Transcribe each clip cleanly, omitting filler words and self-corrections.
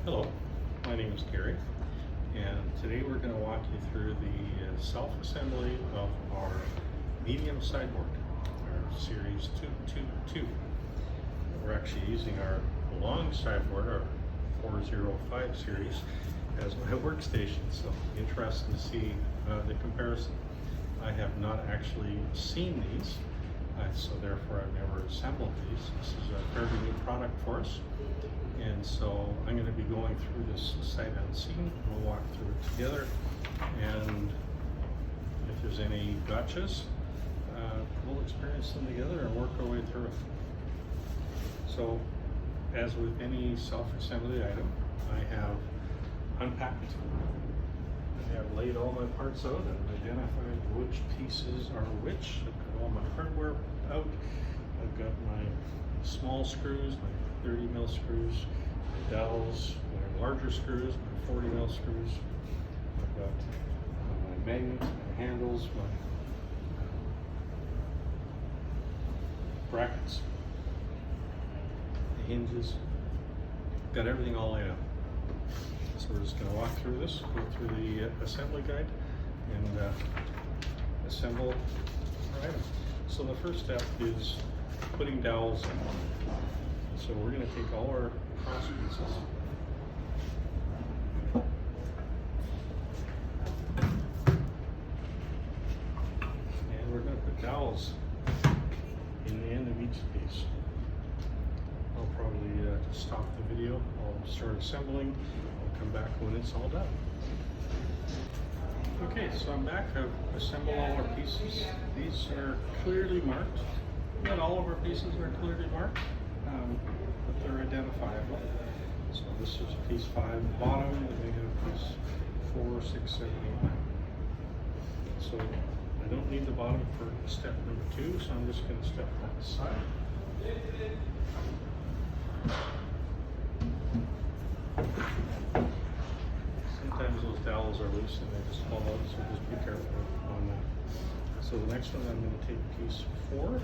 Hello, my name is Gary, and today we're going to walk you through the self-assembly of our medium sideboard, our Series 222. We're actually using our long sideboard, our 405 series, as my workstation, so interesting to see the comparison. I have not actually seen these, so therefore I've never assembled these. This is a fairly new product for us. And so I'm going to be going through this sight unseen. We'll walk through it together, and if there's any gotchas, we'll experience them together and work our way through it. So, as with any self-assembly item, I have unpacked. I have laid all my parts out and identified which pieces are which. I've got all my hardware out. I've got my small screws, my 30 mil screws, my dowels, my larger screws, my 40 mil screws. I've got my magnets, my handles, my brackets, the hinges. Got everything all laid out. So we're just going to walk through this, go through the assembly guide, and assemble our item. So the first step is putting dowels in. So we're going to take all our cross pieces, and we're going to put dowels in the end of each piece. I'll probably stop the video. I'll start assembling. I'll come back when it's all done. Okay, so I'm back. I've assembled all our pieces. These are clearly marked. Not all of our pieces are clearly marked, but they're identifiable. So this is piece 5 at the bottom, and we have piece 4, 6, 7, 8, 9. So I don't need the bottom for step number 2, so I'm just going to step that aside. Sometimes those dowels are loose and they just fall out, so just be careful on that. So the next one, I'm going to take piece 4.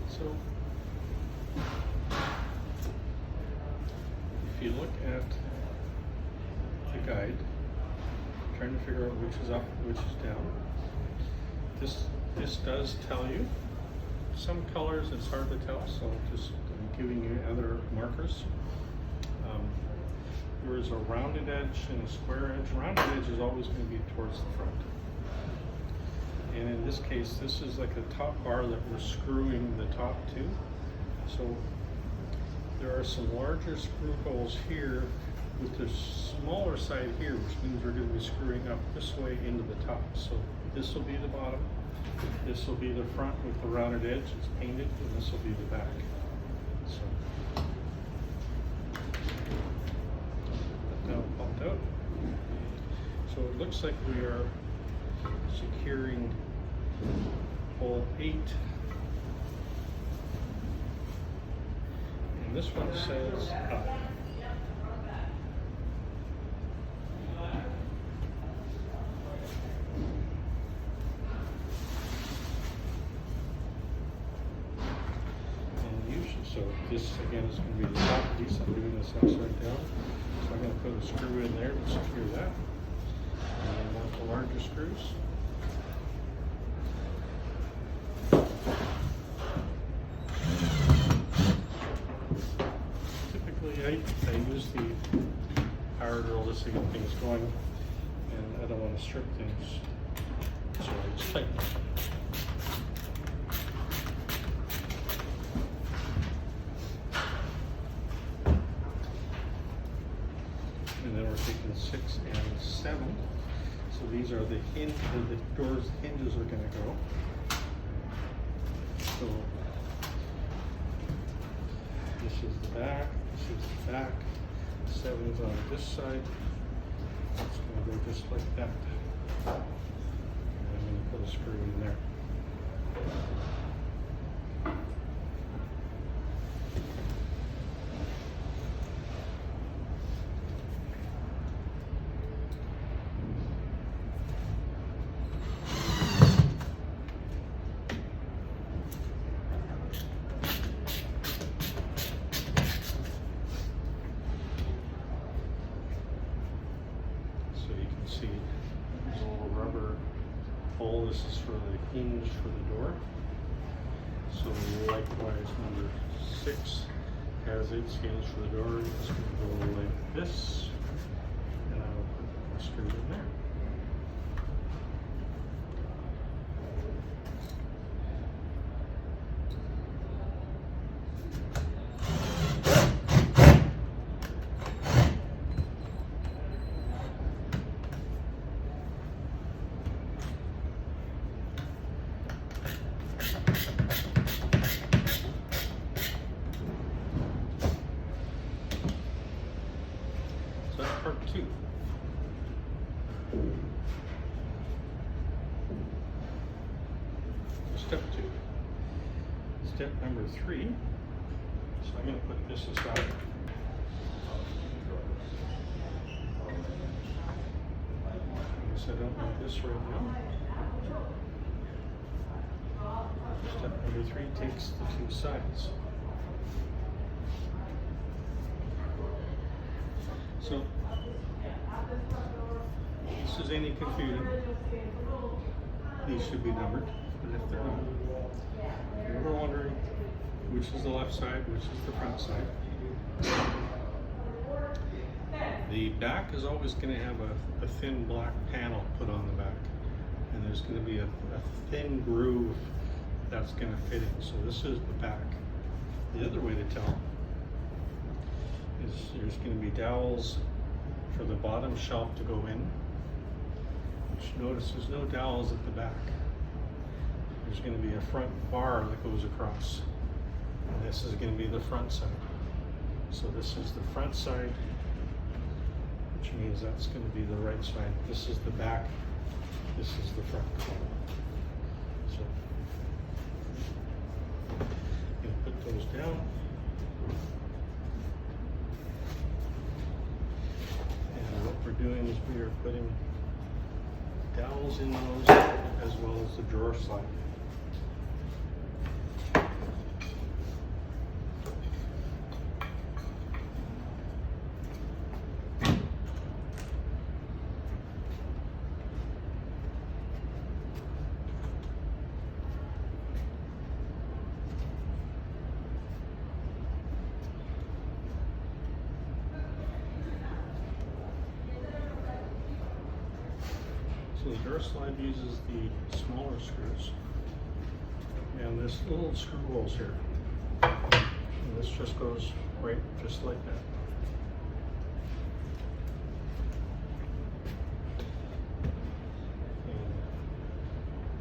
So if you look at the guide, trying to figure out which is up, which is down, this does tell you. Some colors it's hard to tell, so just giving you other markers. There is a rounded edge and a square edge. Rounded edge is always going to be towards the front. And in this case, this is like a top bar that we're screwing the top to. So there are some larger screw holes here with the smaller side here, which means we're going to be screwing up this way into the top. So this will be the bottom. This will be the front with the rounded edge. It's painted, and this will be the back. So that down popped out. So it looks like we are securing hole 8. And this one says up. So this again is going to be the top piece. I'm doing this upside down. So I'm going to put a screw in there to secure that. And then one of the larger screws. Typically I use the power drill just to get things going, and I don't want to strip things. So I just tighten it. And then we're taking 6 and 7. So these are the hinge where the doors hinges are going to go. So this is the back, this is the back. 7 is on this side. It's going to go just like that. And I'm going to put a screw in there. can see there's a little rubber hole. This is for the hinge for the door. So likewise, number 6 has its hinge for the door. It's going to go like this, and I'll put a screw in there. So that's part 2. Step 2. Step number 3. So I'm going to put this aside. I guess I don't need this right now. Step number 3 takes the 2 sides. So, this is any confusion. These should be numbered, but if they're not, if you're ever wondering which is the left side, which is the front side, the back is always going to have a thin black panel put on the back, and there's going to be a thin groove that's going to fit in. So this is the back. The other way to tell is there's going to be dowels for the bottom shelf to go in. Which notice there's no dowels at the back. There's going to be a front bar that goes across, and this is going to be the front side. So this is the front side, which means that's going to be the right side. This is the back. This is the front. So I'm going to put those down. What we're doing is we are putting dowels in those as well as the drawer slide. So the door slide uses the smaller screws, and this little screw holes here, and this just goes right just like that.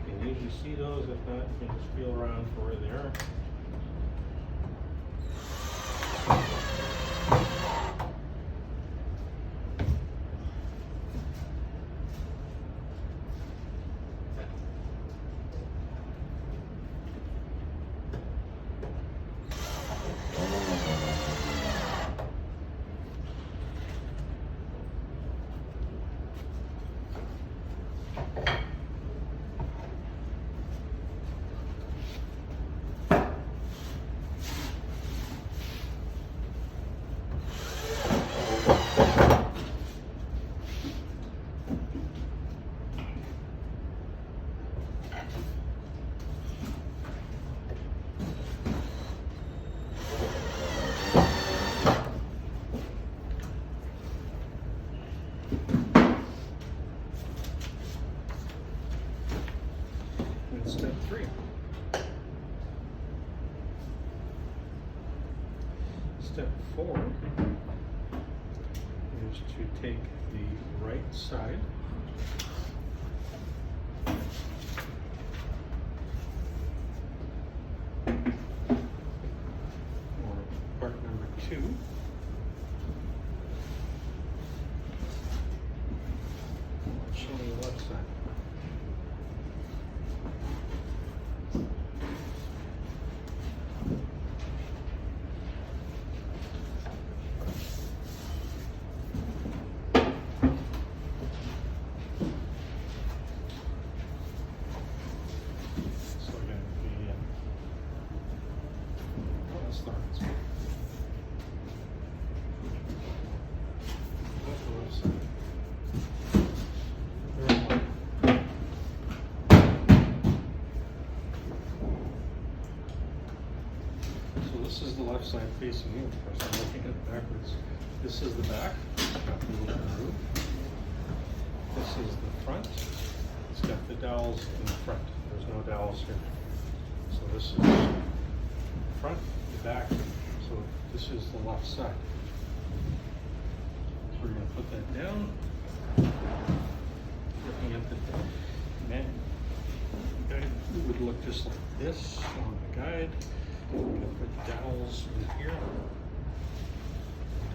And you can usually see those. If not, you can just feel around for where they are. Step 3. Step 4 is to take the right side or part number 2 showing the left side. side facing you. Of course, I'm looking at it backwards. This is the back. It's got the little groove. This is the front. It's got the dowels in the front. There's no dowels here. So this is the front, the back. So this is the left side. So we're going to put that down. Looking at the guide, it would look just like this on the guide. We're going to put dowels in here,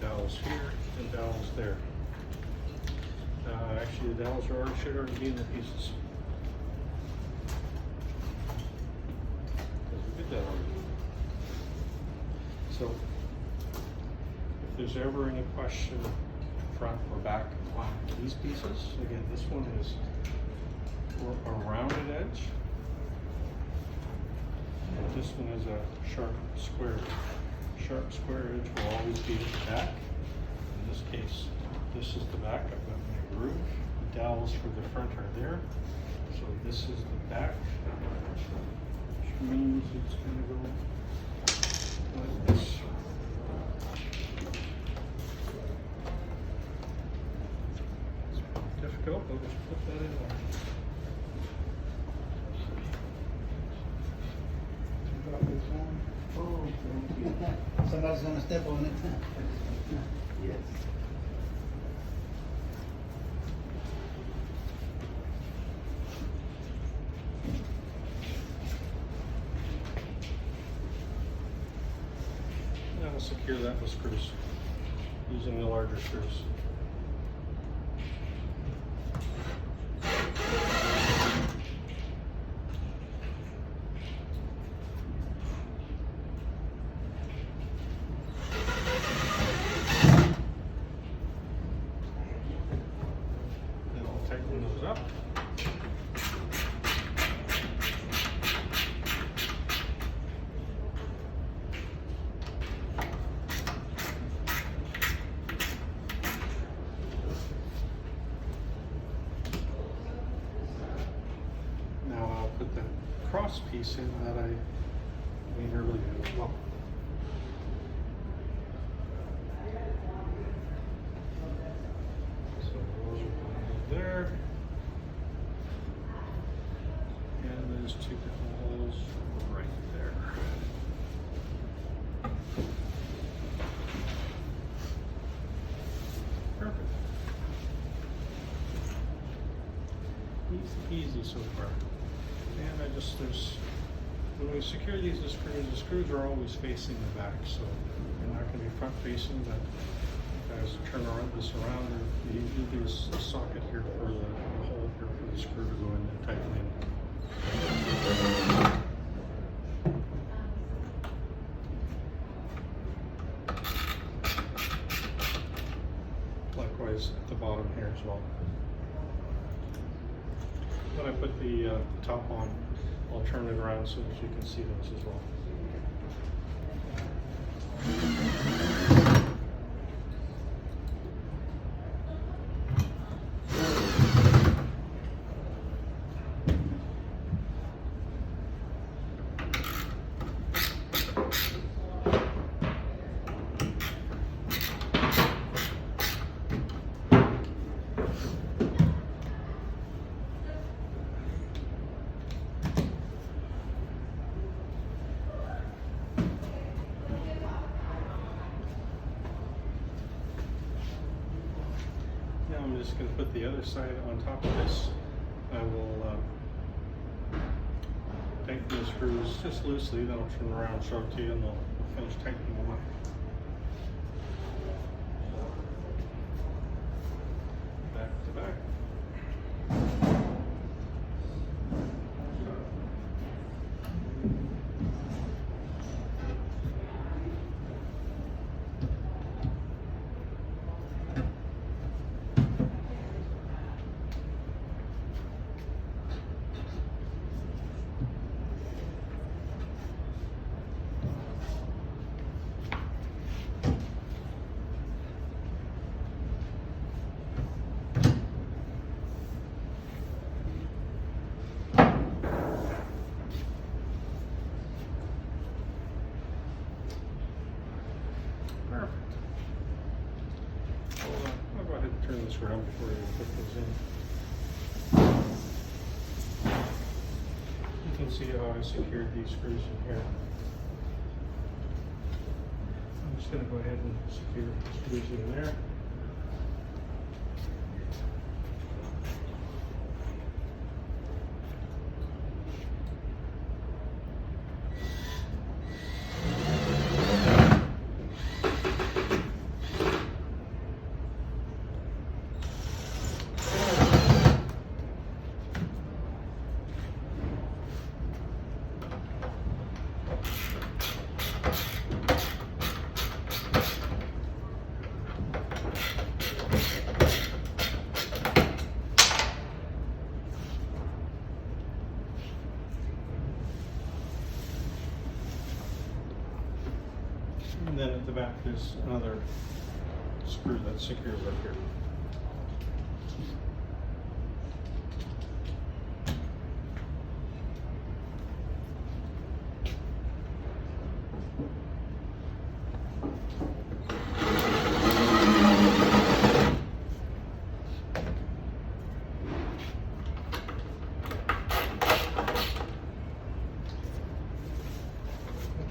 dowels here, and dowels there. Actually, the dowels should already be in the pieces. Because we did that already. So, if there's ever any question, front or back on these pieces, again, this one is a rounded edge. And this one is a sharp square edge. Sharp square edge will always be at the back. In this case, this is the back. I've got my groove. The dowels for the front are there. So this is the back, which means it's going to go like this. It's difficult, but let's put that in there. Oh, somebody's gonna step on it. Yes. Now we'll secure that with screws, using the larger screws. Tighten those up. Now I'll put the cross piece in that I made earlier. Well, so those are there. And there's two holes right there. Perfect. Easy so far. And when we secure these the screws are always facing the back, so they're not going to be front facing, but as you turn this around, there'll be a socket here for the hole here for the screw to go in and tighten in. Likewise at the bottom here as well. When I put the top on, I'll turn it around so that you can see those as well. Now I'm just going to put the other side on top of this. I will tighten the screws just loosely, then I'll turn around and show it to you and we'll finish tightening them up. Back to back. turn this around before you put those in. You can see how I secured these screws in here. I'm just going to go ahead and secure the screws in there. And then at the back there's another screw that secures up here.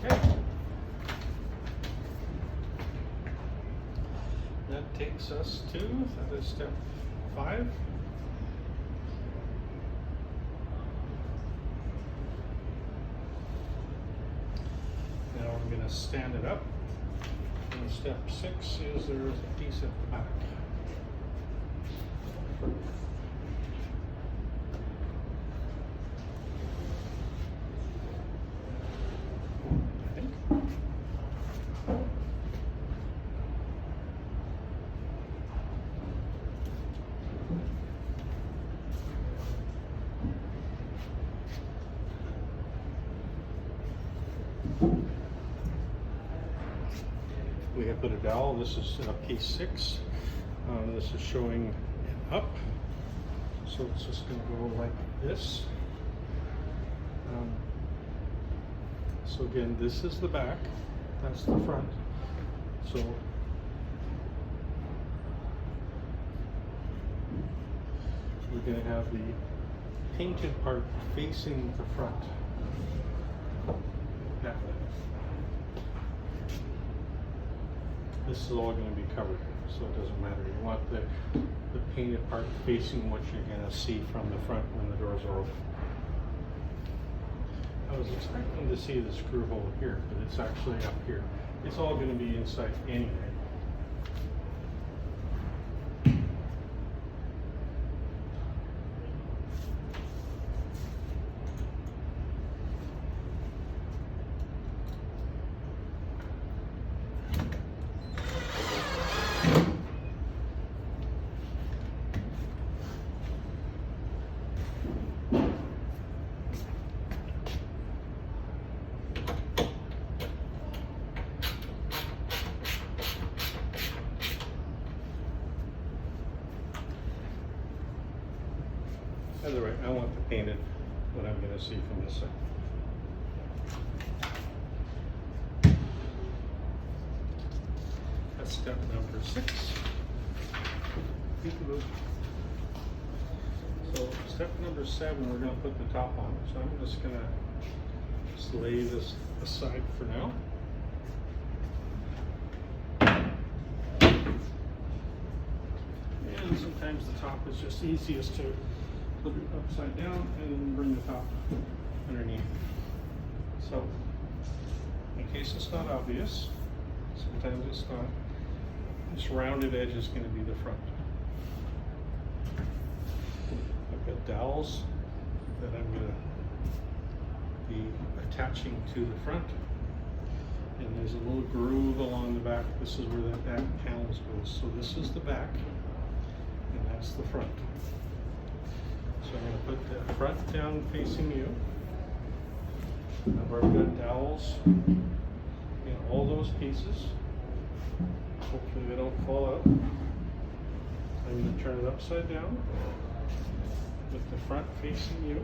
Okay. That takes us to, that is step 5. Now I'm going to stand it up. And step 6 is there is a piece at the back. I think. We have put a dowel. This is piece 6. This is showing it up. So it's just going to go like this. So again, this is the back. That's the front. So we're going to have the painted part facing the front. That way. This is all going to be covered, so it doesn't matter. You want the painted part facing what you're going to see from the front when the doors are open. I was expecting to see the screw hole here, but it's actually up here. It's all going to be inside anyway. Either way, I want the painted what I'm going to see from this side. That's step number 6. So step number 7, we're going to put the top on. So I'm just going to lay this aside for now. And sometimes the top is just easiest to put it upside down and bring the top underneath. So, in case it's not obvious, sometimes it's not, this rounded edge is going to be the front. I've got dowels that I'm going to be attaching to the front. And there's a little groove along the back. This is where that back panels goes. So this is the back, and that's the front. So I'm going to put the front down facing you. I've already got dowels in all those pieces. Hopefully they don't fall out. I'm going to turn it upside down with the front facing you.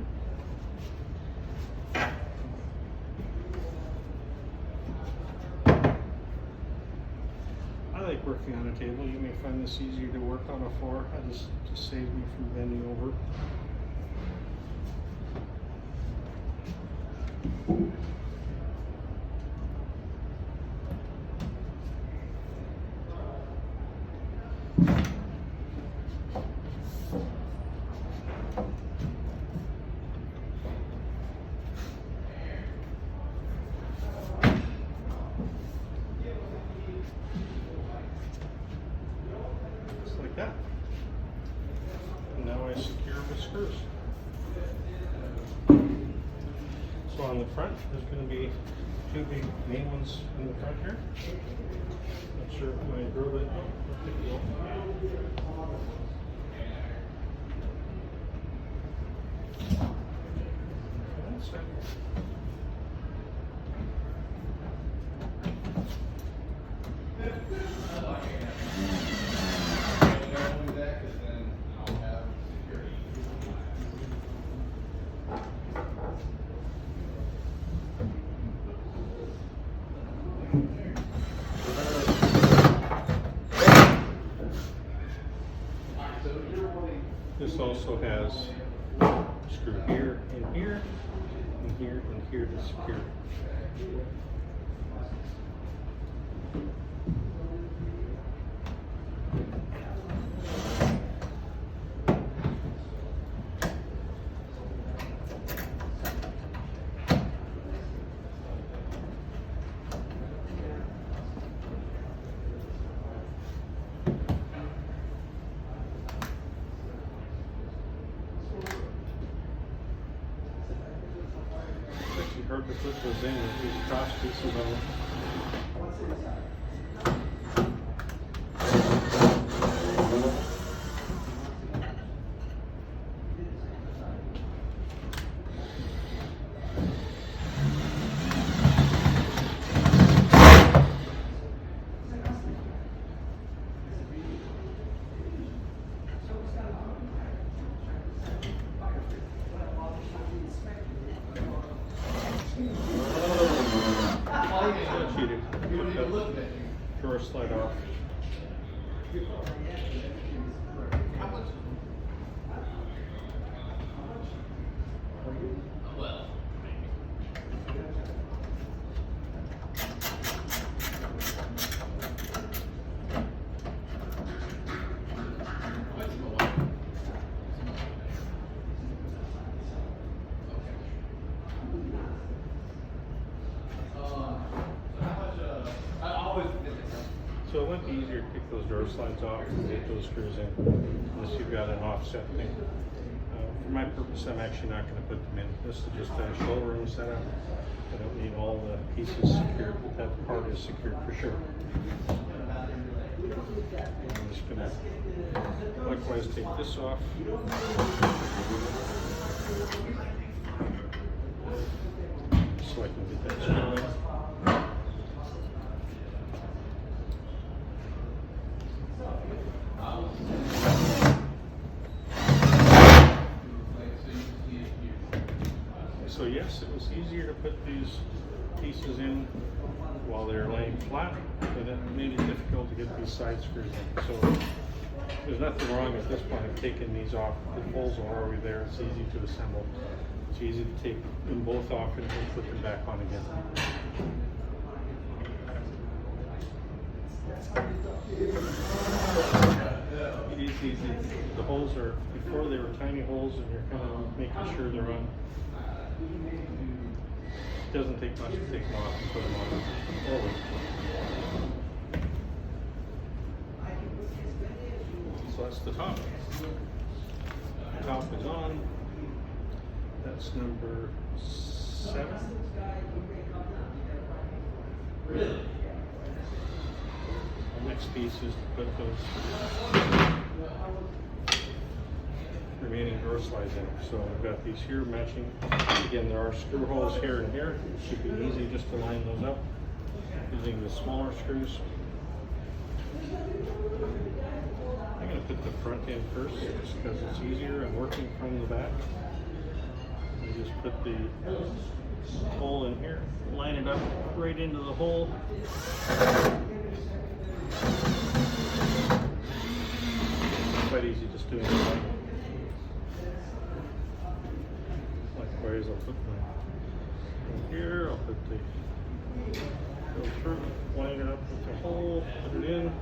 I like working photography on a table. You may find this easier to work on a floor. Just saves me from bending over. Just like that. And now I secure with screws. So on the front, there's going to be two big main ones in the front here. Not sure if I drove it. I'll take it off. That's it. This also has a screw here and here and here and here to secure. It's actually hard to put those in with these cross pieces on them. Drawer slide off. So it might be easier to pick those door slides off and get those screws in, unless you've got an offset thing. For my purpose, I'm actually not going to put them in. This is just a showroom setup. I don't need all the pieces secured, but that part is secured for sure. I'm just going to likewise take this off. So I can get that screw in. So yes, it was easier to put these pieces in while they're laying flat, but it made it difficult to get these side screws in. So there's nothing wrong at this point of taking these off. The holes are already there. It's easy to assemble. It's easy to take them both off and put them back on again. It is easy. The holes are, before they were tiny holes, and you're kind of making sure they're on. It doesn't take much to take them off and put them on forward. So that's the top. The top is on. That's number 7. The next piece is to put those remaining door slides in. So I've got these here matching. Again, there are screw holes here and here. It should be easy just to line those up using the smaller screws. I'm going to put the front in first just because it's easier and working from the back. You just put the hole in here, line it up right into the hole. Quite easy just doing it like likewise. I'll put my here, I'll put the filter, line it up with the hole, put it in.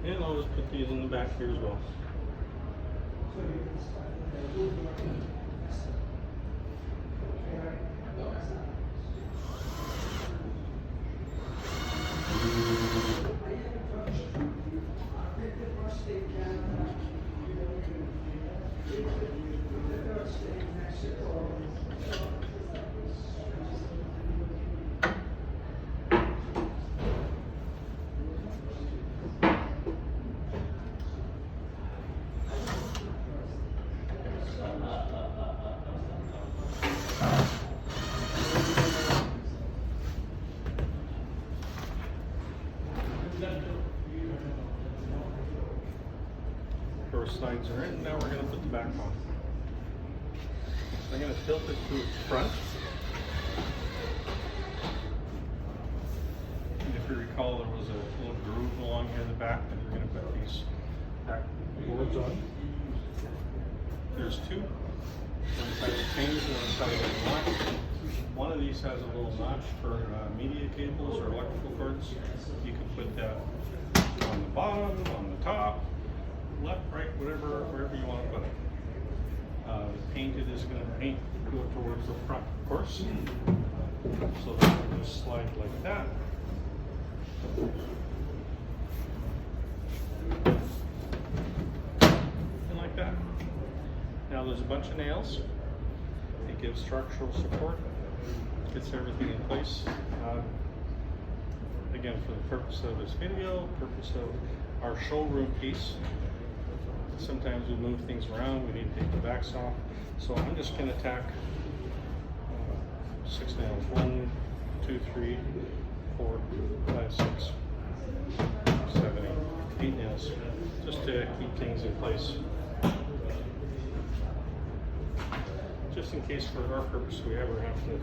And I'll just put these in the back here as well. First sides are in, now we're going to put the back on. I'm going to tilt it to its front. And if you recall, there was a little groove along here in the back that we're going to put these back boards on. There's two. One side is change, one side is notch. One of these has a little notch for media cables or electrical cords. You can put that on the bottom, on the top, left, right, whatever, wherever you want to put it. Painted is going to paint go towards the front, of course. So that will just slide like that. And like that. Now there's a bunch of nails. It gives structural support, gets everything in place. Again, for the purpose of this video, purpose of our showroom piece. Sometimes we move things around, we need to take the backs off. So I'm just going to tack 6 nails. 1, 2, 3, 4, 5, 6, 7, 8 nails. Just to keep things in place. Just in case for our purpose we ever have to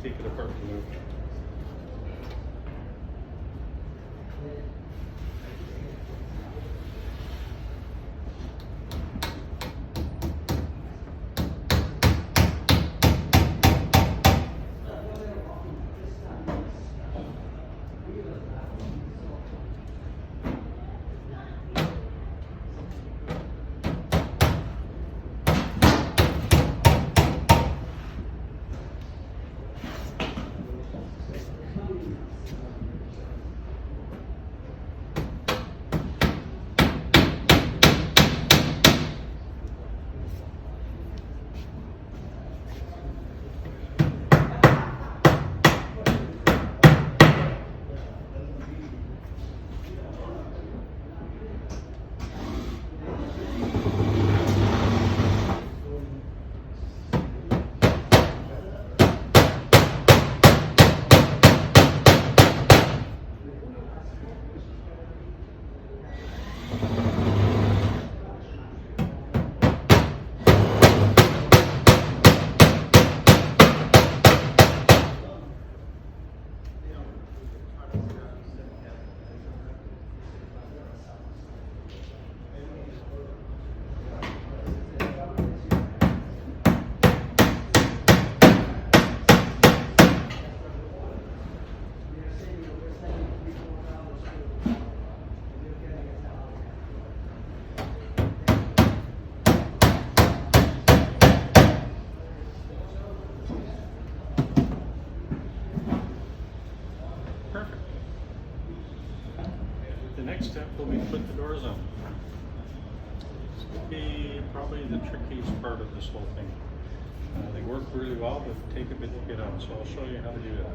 take it apart and move it. Next step will be to put the doors on. This could be probably the trickiest part of this whole thing. They work really well, but take a bit to get on, so I'll show you how to do that.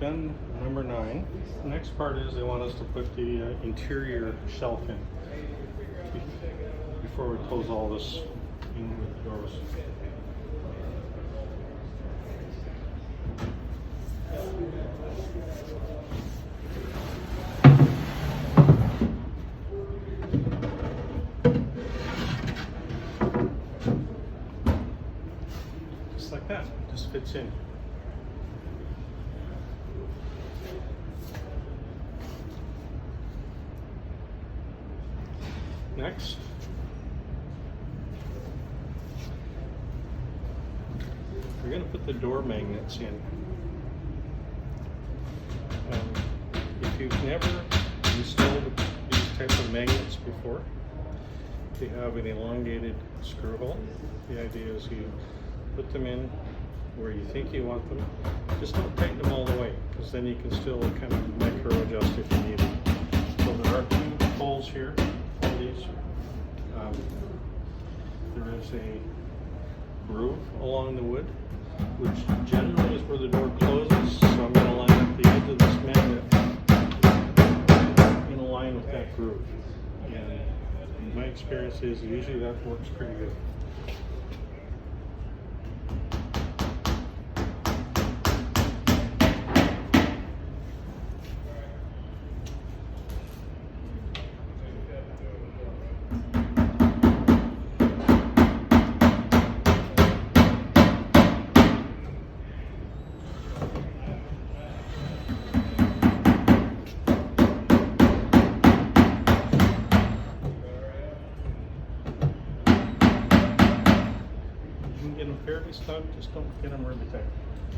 done number 9. The next part is they want us to put the interior shelf in before we close all this in with the doors. Just like that, just fits in. Next, we're going to put the door magnets in. If you've never installed these types of magnets before, they have an elongated screw hole. The idea is you put them in where you think you want them. Just don't tighten them all the way, because then you can still kind of micro adjust if you need it. So there are 2 holes here. These. There is a groove along the wood, which generally is where the door closes, so I'm going to line up the edge of this magnet in line with that groove. And my experience is usually that works pretty good. Fairly snug, just don't get them really tight.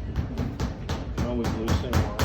You can always loosen them more.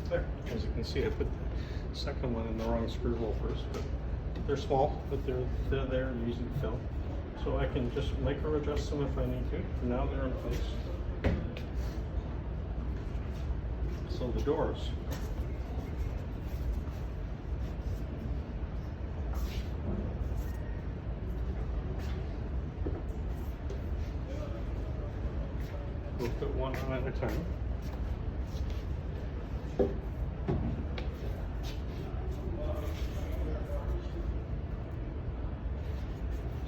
There, as you can see, I put the second one in the wrong screw hole first, but they're small, but they're there and easy to fill. So I can just micro adjust them if I need to. For now they're in place. So the doors. We'll put one on at a time.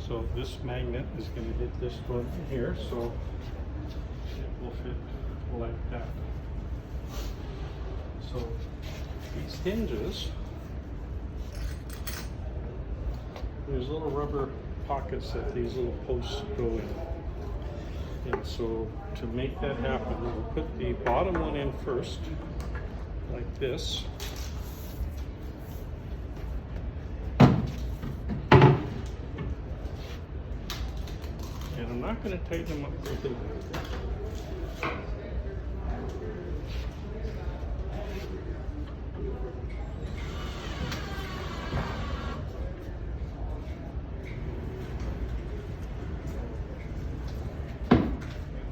So this magnet is going to hit this one here, so it will fit like that. So these hinges, there's little rubber pockets that these little posts go in. And so to make that happen, we'll put the bottom one in first, like this. And I'm not going to tighten them up completely.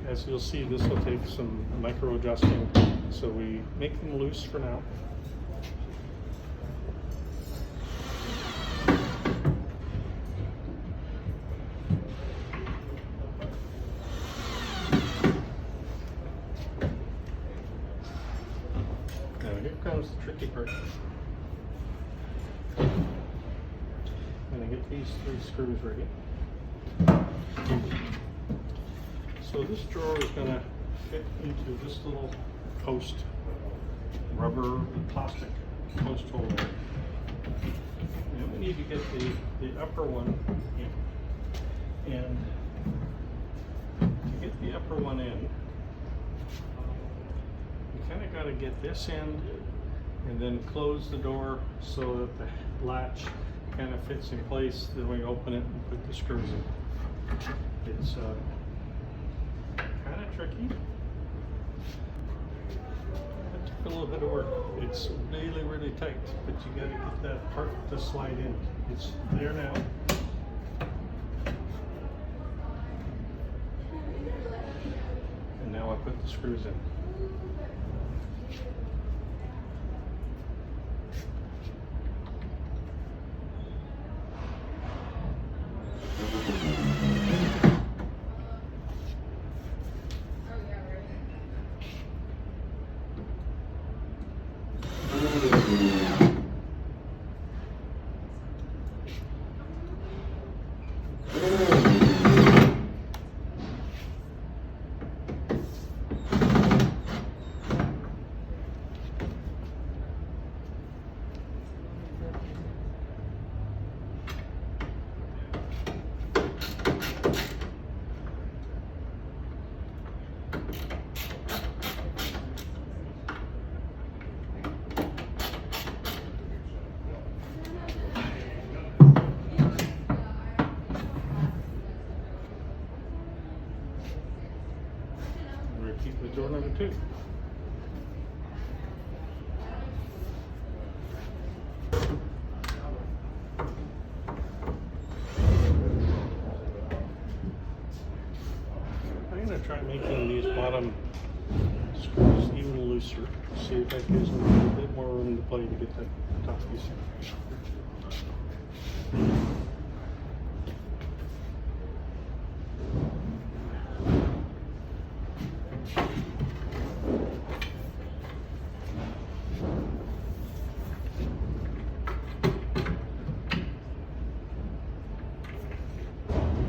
As you'll see, this will take some micro adjusting, so we make them loose for now. part. I'm gonna get these 3 screws ready. So this drawer is gonna fit into this little post, rubber plastic post hole there. And we need to get the upper one in. And to get the upper one in, you kind of got to get this end and then close the door so that the latch kind of fits in place. Then we open it and put the screws in. It's kind of tricky. It took a little bit of work. It's really, really tight, but you got to get that part to slide in. It's there now. And now I put the screws in. Repeat with door number 2. I'm going to try making these bottom screws even looser. See if that gives them a little bit more room to play to get that top piece in.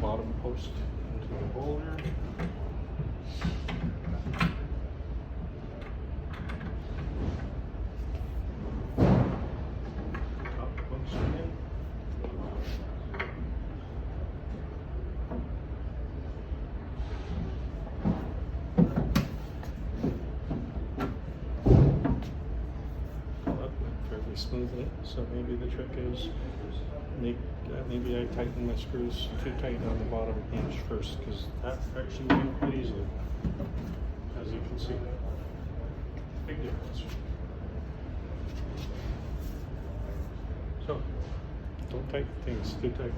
Bottom post into the boulder. Top post in. That went fairly smoothly, so maybe the trick is maybe I tighten my screws too tight on the bottom hinge first, because that actually went quite easily, as you can see. Big difference. So, don't tighten things too tight.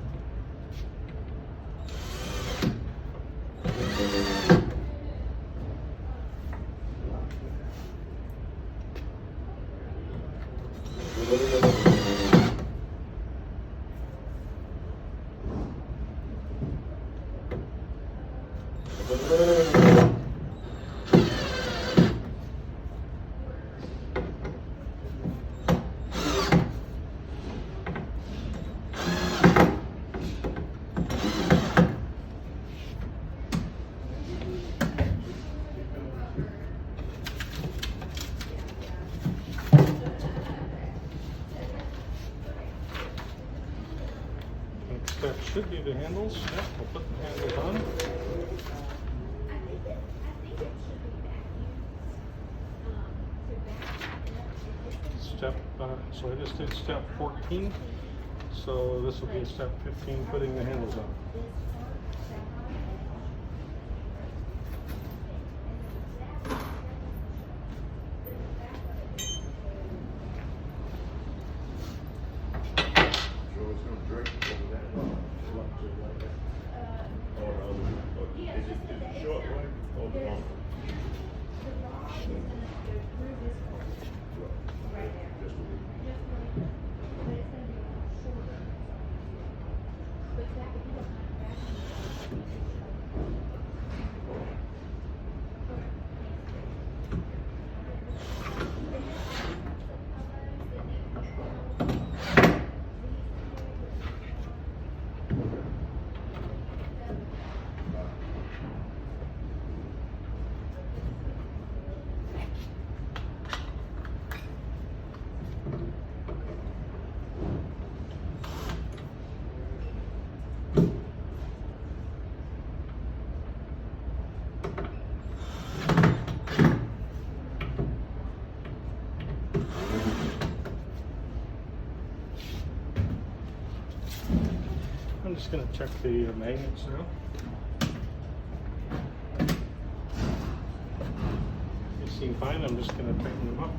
Next step should be the handles. Yep, we'll put the handles on. Step, so I just did step 14, so this will be step 15, putting the handles on. I'm just going to check the magnets now. They seem fine. I'm just going to tighten them up.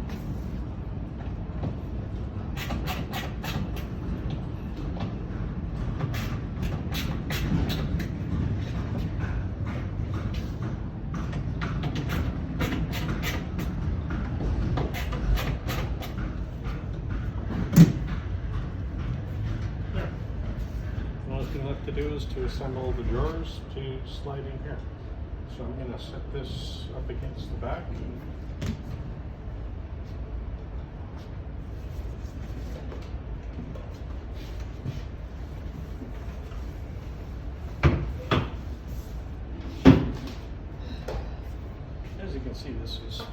To do is to assemble the drawers to slide in here. So I'm going to set this up against the back. As you can see, this is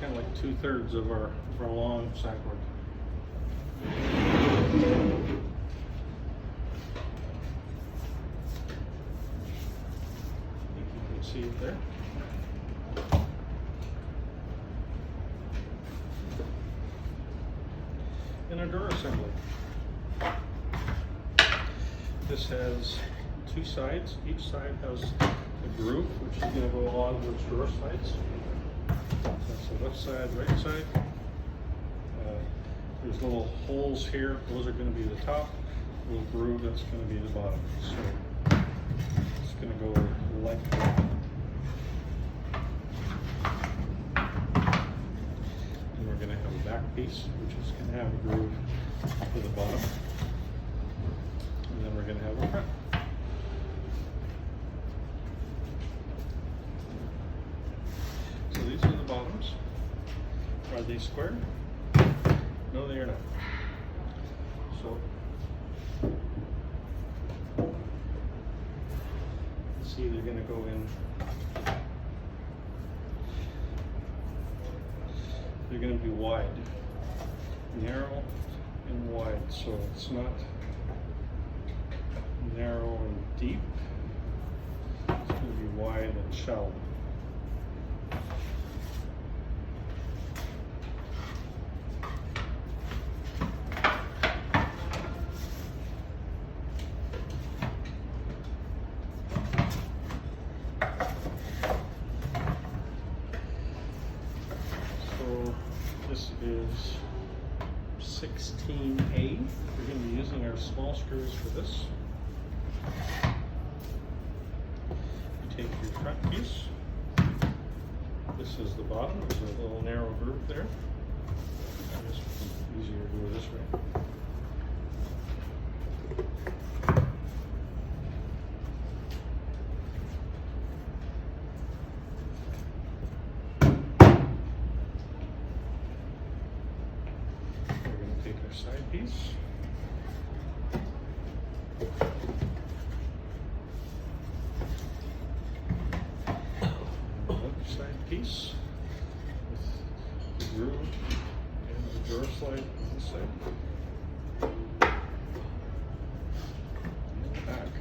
kind of like 2/3 of our long sideboard. See it there. And our drawer assembly. This has 2 sides. Each side has a groove, which is going to go along those drawer sides. That's the left side, right side. There's little holes here. Those are going to be the top. Little groove, that's going to be the bottom. So it's going to go lengthwise. Back piece, which is going to have a groove for the bottom, and then we're going to have a front. So these are the bottoms. Are they square? No, they are not. So see, they're going to go in. They're going to be wide, narrow and wide, so it's not narrow and deep. It's going to be wide and shallow. This is 16A. We're going to be using our small screws for this. You take your front piece. This is the bottom. There's a little narrow groove there. It's easier to do it this way. Side piece. Another side piece with the groove and the drawer slide on this side. And the back.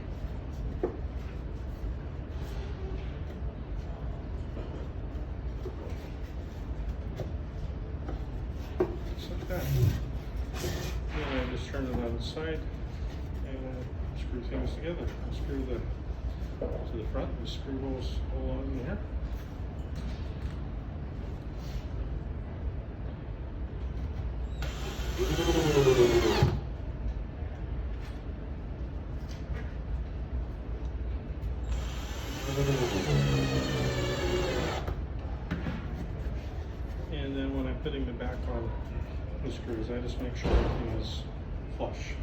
Just like that. And I just turn it on the side and screw things together. I screw to the front, the screw goes along in here. And then when I'm putting the back on the screws, I just make sure everything is flush.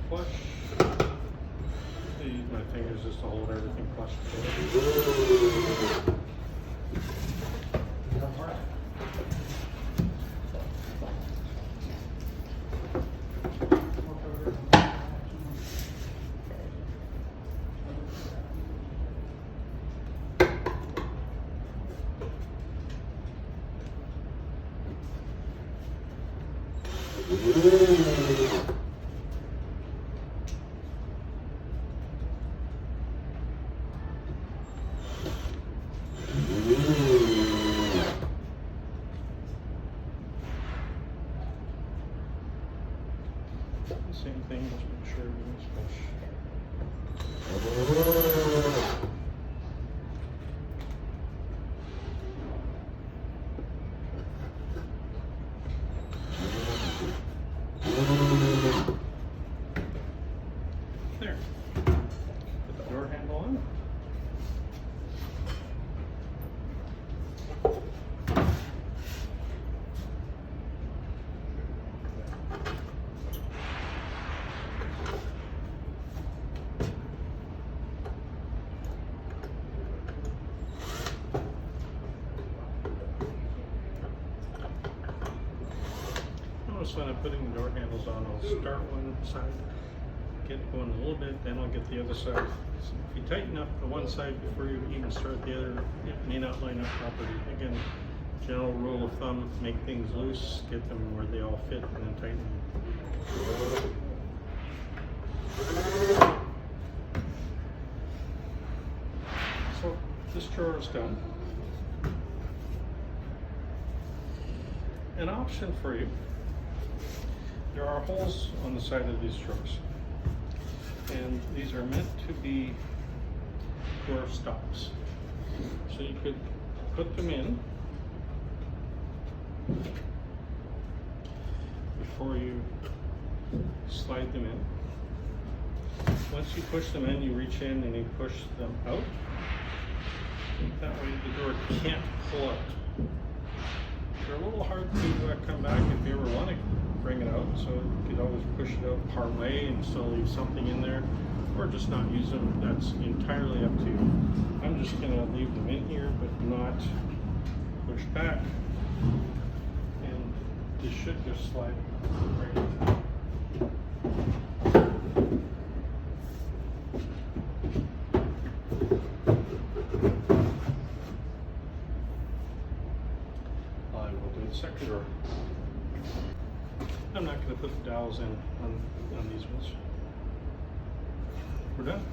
Flush. I use my fingers just to hold everything flush together. Same thing, just make sure everything's flush. There. Put the door handle on. Notice when I'm putting the door handles on, I'll start one side, get going a little bit, then I'll get the other side. So if you tighten up the one side before you even start the other, it may not line up properly. Again, general rule of thumb, make things loose, get them where they all fit, and then tighten them. So this drawer is done. An option for you. There are holes on the side of these drawers, and these are meant to be door stops. So you could put them in before you slide them in. Once you push them in, you reach in and you push them out. That way the door can't pull out. They're a little hard to come back if you ever want to bring it out, so you could always push it out part way and still leave something in there, or just not use them. That's entirely up to you. I'm just going to leave them in here but not push back, and this should just slide right in. I will do the second drawer. I'm not going to put the dowels in on these ones. We're done.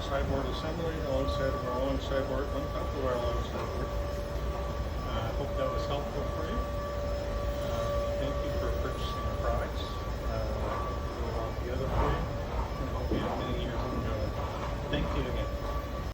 Sideboard assembly alongside of our long sideboard, on top of our long sideboard. I hope that was helpful for you. Thank you for purchasing our products.